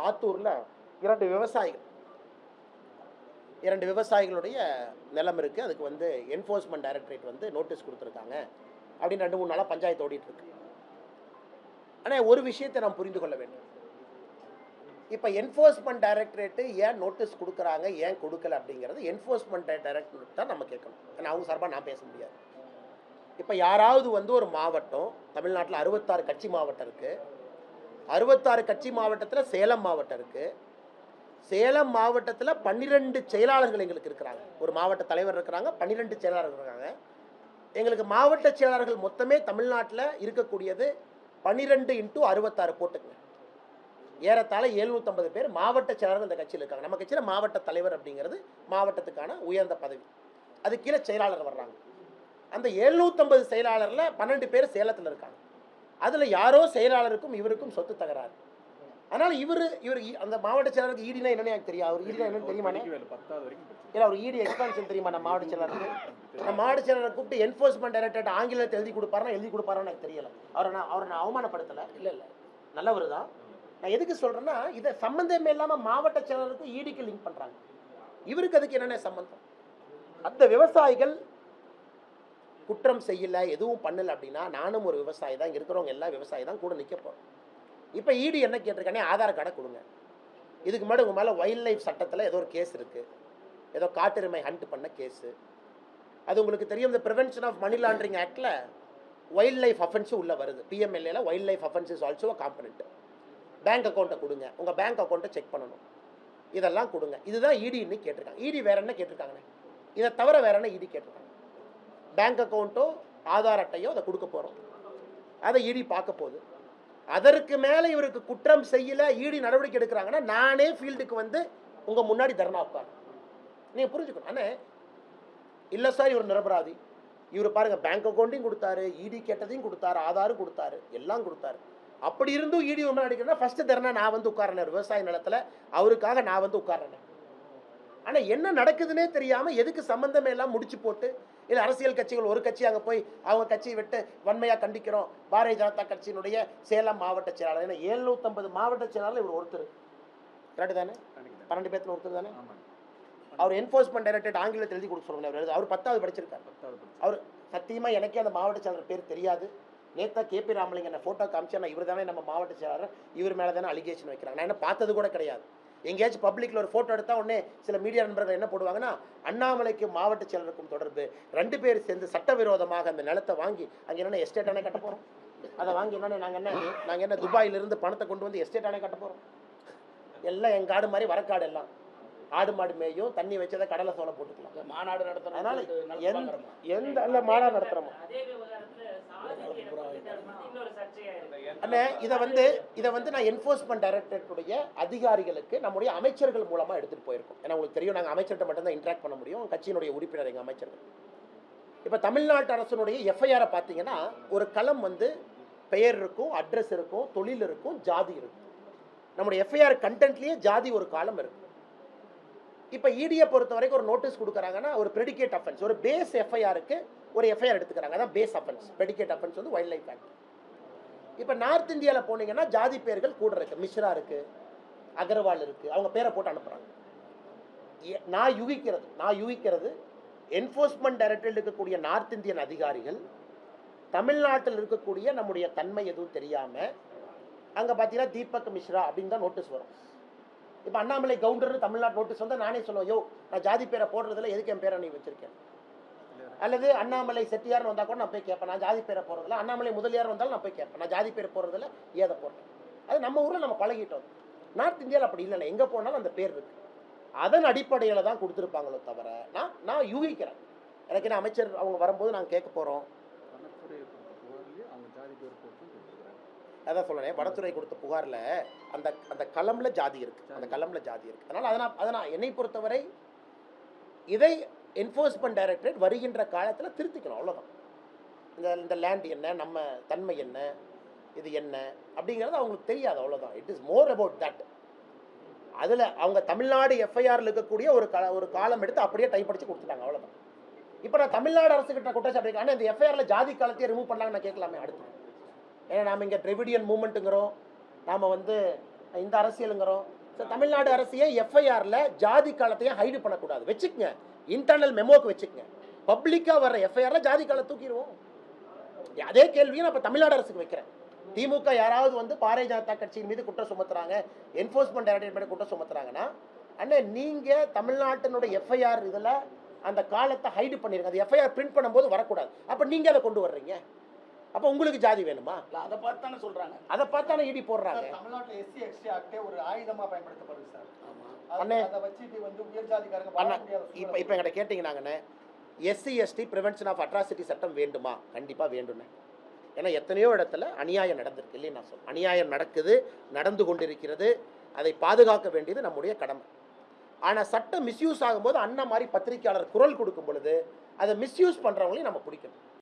ஆத்தூரில் இரண்டு விவசாயிகளுடைய நிலம் இருக்குது. அதுக்கு வந்து என்ஃபோர்ஸ்மெண்ட் டைரக்டரேட் வந்து நோட்டீஸ் கொடுத்துருக்காங்க அப்படின்னு 2-3 நாளாக பஞ்சாயத்து ஓடிட்டு இருக்கு. ஆனால் ஒரு விஷயத்தை நாம் புரிந்து கொள்ள வேண்டும். இப்போ என்ஃபோர்ஸ்மெண்ட் டைரக்டரேட்டு ஏன் நோட்டீஸ் கொடுக்குறாங்க, ஏன் கொடுக்கல அப்படிங்கிறது என்ஃபோர்ஸ்மெண்ட் டைரக்டரேட் தான் நம்ம கேட்கணும். ஏன்னா அவங்க சார்பாக நான் பேச முடியாது. இப்போ யாராவது வந்து ஒரு மாவட்டம், தமிழ்நாட்டில் 66 கட்சி மாவட்டம் இருக்குது. 66 கட்சி மாவட்டத்தில் சேலம் மாவட்டம் இருக்குது. சேலம் மாவட்டத்தில் 12 செயலாளர்கள் எங்களுக்கு இருக்கிறாங்க. ஒரு மாவட்ட தலைவர் இருக்கிறாங்க, 12 செயலாளர்கள் இருக்காங்க. எங்களுக்கு மாவட்ட செயலாளர்கள் மொத்தமே தமிழ்நாட்டில் இருக்கக்கூடியது 12 × 66 போட்டுக்குங்க. ஏறத்தாழ 750 பேர் மாவட்ட செயலாளர்கள் இந்த கட்சியில் இருக்காங்க. நம்ம கட்சியில் மாவட்ட தலைவர் அப்படிங்கிறது மாவட்டத்துக்கான உயர்ந்த பதவி. அது கீழே செயலாளர் வர்றாங்க. அந்த 750 செயலாளரில் 12 பேர் சேலத்தில் இருக்காங்க. அதில் யாரோ செயலாளருக்கும் இவருக்கும் சொத்து தகராறு. அதனால் இவர் அந்த மாவட்ட செயலாளருக்கு ஈடினா என்னன்னு எனக்கு தெரியும். அவர் ஈடினா என்னன்னு தெரியுமா? இல்லை, அவர் ஈடி எக்ஸ்பான்ஷன் தெரியுமா? நம்ம மாவட்ட செயலாளருக்கு நம்ம மாவட்ட செயலாளரை கூப்பிட்டு என்ஃபோர்ஸ்மெண்ட் டைரக்டரேட் ஆங்கிலத்தை எழுதி கொடுப்பாருன்னு எனக்கு தெரியலை. அவரை நான் அவமானப்படுத்தலை. இல்லை, நல்லவர் தான். நான் எதுக்கு சொல்கிறேன்னா, இதை சம்மந்தமே இல்லாமல் மாவட்ட செயலாளருக்கு ஈடிக்கு லிங்க் பண்ணுறாங்க. இவருக்கு அதுக்கு என்னென்ன சம்மந்தம்? அந்த விவசாயிகள் குற்றம் செய்யலை, எதுவும் பண்ணலை அப்படின்னா, நானும் ஒரு விவசாயி தான், இருக்கிறவங்க எல்லா விவசாயி தான் கூட நிற்க போகிறோம். இப்போ ஈடி என்ன கேட்டிருக்கானே, ஆதார் கார்டை கொடுங்க. இதுக்கு முன்னாடி உங்கள் மேலே வைல்ட் லைஃப் சட்டத்தில் ஏதோ ஒரு கேஸ் இருக்குது, ஏதோ காட்டெருமை ஹண்ட் பண்ண கேஸு. அது உங்களுக்கு தெரியும், இந்த ப்ரிவென்ஷன் ஆஃப் மணி லாண்ட்ரிங் ஆக்டில் வைல்ட் லைஃப் அஃபென்ஸும் உள்ளே வருது. பிஎம்எல்ஏல wild life offence is also a component. Bank அக்கௌண்ட்டை கொடுங்க, உங்கள் பேங்க் அக்கௌண்ட்டை செக் பண்ணணும், இதெல்லாம் கொடுங்க. இதுதான் ஈடின்னு கேட்டிருக்காங்க. ஈடி வேற என்ன கேட்டிருக்காங்கண்ணே? இதை தவிர வேற என்ன ஈடி கேட்டிருக்காங்க? பேங்க் அக்கௌண்ட்டோ ஆதார் அட்டையோ அதை கொடுக்க போகிறோம், அதை ஈடி பார்க்க போகுது. அதற்கு மேலே இவருக்கு குற்றம் செய்யலை, ஈடி நடவடிக்கை எடுக்கிறாங்கன்னா, நானே ஃபீல்டுக்கு வந்து உங்கள் முன்னாடி தர்ணா உட்கார். நீங்கள் புரிஞ்சுக்கணும். ஆனால் இல்லை சார், இவர் நிரபராதி, இவர் பாருங்கள் பேங்க் அக்கௌண்ட்டையும் கொடுத்தாரு, ஈடி கேட்டதையும் கொடுத்தாரு, ஆதாரும் கொடுத்தாரு, எல்லாம் கொடுத்தாரு. அப்படி இருந்தும் ஈடி முன்னாடி அடிக்கிறேன்னா ஃபஸ்ட்டு தர்ணா நான் வந்து உட்காரேன் விவசாய நிலத்தில், அவருக்காக நான் வந்து உட்காரேன். ஆனால் என்ன நடக்குதுன்னே தெரியாமல் எதுக்கு சம்மந்தமே எல்லாம் முடிச்சு போட்டு, இல்லை அரசியல் கட்சிகள் ஒரு கட்சி அங்கே போய் அவங்க கட்சியை விட்டு வன்மையாக கண்டிக்கிறோம். பாரதிய ஜனதா கட்சியினுடைய சேலம் மாவட்ட செயலாளர், ஏன்னா 750 மாவட்ட செயலாளர் இவர் ஒருத்தர், கரெக்டு தானே? 12 பேர்த்துல ஒருத்தர் தானே? அவர் என்ஃபோர்ஸ்மெண்ட் டைரக்டரேட் ஆங்கிலத்தில் எழுதி கொடுக்க சொல்லுங்க. அவர் 10வது படிச்சிருக்காரு. அவர் சத்தியமாக எனக்கே அந்த மாவட்ட செயலாளர் பேர் தெரியாது. நேத்தா கேபி ராமலிங்க என்ன ஃபோட்டோ காமிச்சா, நான் இவர் தானே நம்ம மாவட்ட செயலாளர், இவர் மேலே தானே அலிகேஷன் வைக்கிறாங்க. நான் என்ன பார்த்தது கூட கிடையாது. எங்கேயாச்சும் பப்ளிக்கில் ஒரு ஃபோட்டோ எடுத்தால் உடனே சில மீடியா நண்பர்கள் என்ன போடுவாங்கன்னா, அண்ணாமலைக்கும் மாவட்ட செயலருக்கும் தொடர்பு, 2 பேர் சேர்ந்து சட்டவிரோதமாக அந்த நிலத்தை வாங்கி அங்கே என்னென்ன எஸ்டேட் அணை கட்ட போகிறோம், அதை வாங்கி நாங்கள் என்ன துபாயிலிருந்து பணத்தை கொண்டு வந்து எஸ்டேட் அணை கட்ட போகிறோம். எல்லாம் எங்கள் காடு மாதிரி வரக்காடு, எல்லாம் ஆடு மாடு மேயும், தண்ணி வச்சதை கடலை சோளை போட்டுக்கலாம், மாநாடு நடத்துகிறோம். அதனால் எந்த மாநாடு நடத்துகிறோமோ இதை வந்து நான் என்ஃபோர்ஸ்மெண்ட் டைரக்டரேட்டுடைய அதிகாரிகளுக்கு நம்முடைய அமைச்சர்கள் மூலமாக எடுத்துகிட்டு போயிருக்கோம். ஏன்னா உங்களுக்கு தெரியும், நாங்கள் அமைச்சர்கிட்ட மட்டும்தான் இன்ட்ராக்ட் பண்ண முடியும், கட்சியினுடைய உறுப்பினர் எங்கள் அமைச்சர்கள். இப்போ தமிழ்நாட்டு அரசனுடைய எஃப்ஐஆரை பார்த்தீங்கன்னா, ஒரு களம் வந்து பெயர் இருக்கும், அட்ரஸ் இருக்கும், தொழில் இருக்கும், ஜாதி இருக்கும். நம்முடைய எஃப்ஐஆர் கண்டென்ட்லேயே ஜாதி ஒரு காலம் இருக்கும். இப்போ இடியை பொறுத்த வரைக்கும் ஒரு நோட்டீஸ் கொடுக்குறாங்கன்னா, ஒரு ப்ரெடிகேட் அஃபென்ஸ், ஒரு பேஸ் எஃப்ஐஆருக்கு ஒரு எஃப்ஐஆர் எடுத்துக்கிறாங்க. அதான் பேஸ் அஃபென்ஸ். ப்ரெடிகேட் அஃபென்ஸ் வந்து வைல்ட் லைஃப் ஆக்ட். இப்போ நார்த் இந்தியாவில் போனீங்கன்னா ஜாதி பேர்கள் கூட இருக்குது. மிஸ்ரா இருக்குது, அகர்வால் இருக்குது, அவங்க பேரை போட்டு அனுப்புகிறாங்க. நான் யூகிக்கிறது என்ஃபோர்ஸ்மெண்ட் டைரக்டரேட்டில் இருக்கக்கூடிய நார்த் இந்தியன் அதிகாரிகள் தமிழ்நாட்டில் இருக்கக்கூடிய நம்முடைய தன்மை எதுவும் தெரியாமல், அங்கே பார்த்தீங்கன்னா தீபக் மிஸ்ரா அப்படின்னு தான் நோட்டீஸ் வரும். இப்போ அண்ணாமலை கவுண்டர் தமிழ்நாட்டு நோட்டீஸ் வந்தால் நானே சொல்லுவேன், யோ நான் ஜாதி பேரை போடுறதில்ல, எதுக்கு என் பேரை நீ வச்சிருக்கேன்? அல்லது அண்ணாமலை செட்டியார்னு வந்தால் கூட நான் போய் கேட்பேன், நான் ஜாதி பேரை போடுறதில்ல. அண்ணாமலை முதலியார் வந்தாலும் நான் போய் கேட்பேன், நான் ஜாதி பேரை போடுறதில்ல, ஏதை போடுறேன். அது நம்ம ஊரில் நம்ம பழகிட்டோம். நார்த் இந்தியாவில் அப்படி இல்லைண்ணே, எங்கே போனாலும் அந்த பேர் இருக்குது. அதன் அடிப்படையில் தான் கொடுத்துருப்பாங்களோ தவிர, நான் யூகிக்கிறேன். எனக்கு என்ன அமைச்சர் அவங்க வரும்போது நாங்கள் கேட்க போகிறோம். அதான் சொல்கிறேன், வனத்துறை கொடுத்த புகாரில் அந்த களமில் ஜாதி இருக்குது, அந்த களமில் ஜாதி இருக்குது. அதனால் என்னை பொறுத்தவரை இதை என்ஃபோர்ஸ்மெண்ட் டைரக்டரேட் வருகின்ற காலத்தில் திருத்திக்கணும், அவ்வளோதான். இந்த லேண்ட் என்ன, நம்ம தன்மை என்ன, இது என்ன அப்படிங்கிறது அவங்களுக்கு தெரியாது, அவ்வளோதான். It is more about that. அதில் அவங்க தமிழ்நாடு எஃப்ஐஆரில் இருக்கக்கூடிய ஒரு காலம் எடுத்து அப்படியே டைப் அடித்து கொடுத்துட்டாங்க, அவ்வளோதான். இப்போ நான் தமிழ்நாடு அரசுக்கிட்ட குற்றச்சாட்டு, ஆனால் இந்த எஃப்ஐஆரில் ஜாதி காலத்தையே ரிமூவ் பண்ணலாம்னு நான் கேட்கலாமே அடுத்து. ஏன்னா நாம் இங்கே டிரெவிடியன் மூமெண்ட்டுங்கிறோம், நாம் வந்து இந்த அரசியலுங்கிறோம். சார் தமிழ்நாடு அரசியை எஃப்ஐஆரில் ஜாதி காலத்தையும் ஹைடு பண்ணக்கூடாது, வச்சுக்கங்க. இன்டர்னல் மெமோக்கு வச்சுக்கங்க. பப்ளிக்காக வர எஃப்ஐஆரில் ஜாதி காலம் தூக்கிடுவோம். அதே கேள்வியை நான் இப்போ தமிழ்நாடு அரசுக்கு வைக்கிறேன். திமுக யாராவது வந்து பாரதிய ஜனதா கட்சியின் மீது குற்றம் சுமத்துறாங்க, என்ஃபோர்ஸ்மெண்ட் டைரக்டரேட் மீது குற்றம் சுமத்துறாங்கன்னா, அண்ணே நீங்கள் தமிழ்நாட்டினுடைய எஃப்ஐஆர் இதில் அந்த காலத்தை ஹைடு பண்ணிருங்க. அது எஃப்ஐஆர் பிரிண்ட் பண்ணும்போது வரக்கூடாது. அப்போ நீங்கள் அதை கொண்டு வர்றீங்க. அப்போ உங்களுக்கு ஜாதி வேணுமா? அதை பார்த்து தானே சொல்றாங்க. அதை பார்த்து தானே இடி போடுறாங்க. தமிழ்நாட்டில் எஸ்சி எஸ்டி ஆக்டே ஒரு ஆயுதமாக பயன்படுத்தப்படுது சார். அண்ணே அதை வச்சுட்டு வந்து உயர் ஜாதிக்காரங்க இப்போ எங்கிட்ட கேட்டிங்கன்னாங்கண்ணே, SC ST prevention of atrocity சட்டம் வேண்டுமா? கண்டிப்பாக வேண்டுண்ணே. ஏன்னா எத்தனையோ இடத்துல அநியாயம் நடந்திருக்கு இல்லைன்னு நான் சொல்றேன். அநியாயம் நடந்து கொண்டிருக்கிறது. அதை பாதுகாக்க வேண்டியது நம்முடைய கடமை. ஆனால் சட்டம் மிஸ்யூஸ் ஆகும்போது அண்ணா மாதிரி பத்திரிகையாளர் குரல் கொடுக்கும் பொழுது அதை மிஸ்யூஸ் பண்ணுறவங்களையும் நம்ம பிடிக்கணும்.